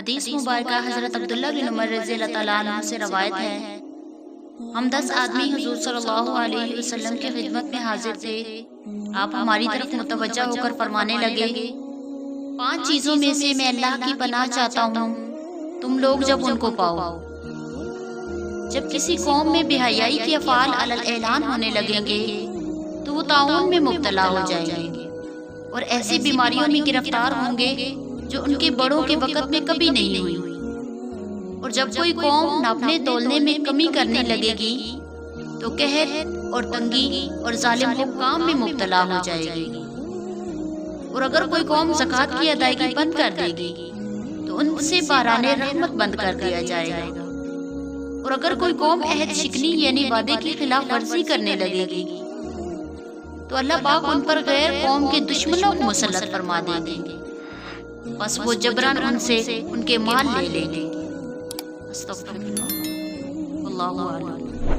حدیث مبارکہ حضرت عبداللہ بن عمر رضی اللہ تعالیٰ عنہ سے روایت ہے، ہم 10 آدمی حضور صلی اللہ علیہ وسلم کی خدمت میں حاضر تھے۔ آپ ہماری طرف متوجہ ہو کر فرمانے لگے، 5 چیزوں میں سے میں اللہ کی پناہ چاہتا ہوں، تم لوگ جب ان کو پاؤ۔ جب کسی قوم میں بے حیائی کے افعال علی الاعلان ہونے لگیں گے تو وہ طاعون میں مبتلا ہو جائیں گے اور ایسی بیماریوں میں گرفتار ہوں گے جو ان کے بڑوں کے وقت میں کبھی نہیں ہوئی۔ اور جب کوئی قوم ناپنے تولنے میں کمی کرنے لگے گی تو قحط اور تنگی اور ظالم حکام میں مبتلا ہو جائے گی۔ اور اگر کوئی قوم زکوٰۃ کی ادائیگی بند کر دے گی تو ان سے باران رحمت بند کر دیا جائے گا۔ اور اگر کوئی قوم عہد شکنی یعنی وعدے کی خلاف ورزی کرنے لگے گی تو اللہ پاک ان پر غیر قوم کے دشمنوں کو مسلط فرما دیں گے، بس وہ جبراً ان سے ان کے مال لے لیں گے۔ استغفر اللہ، واللہ اعلم۔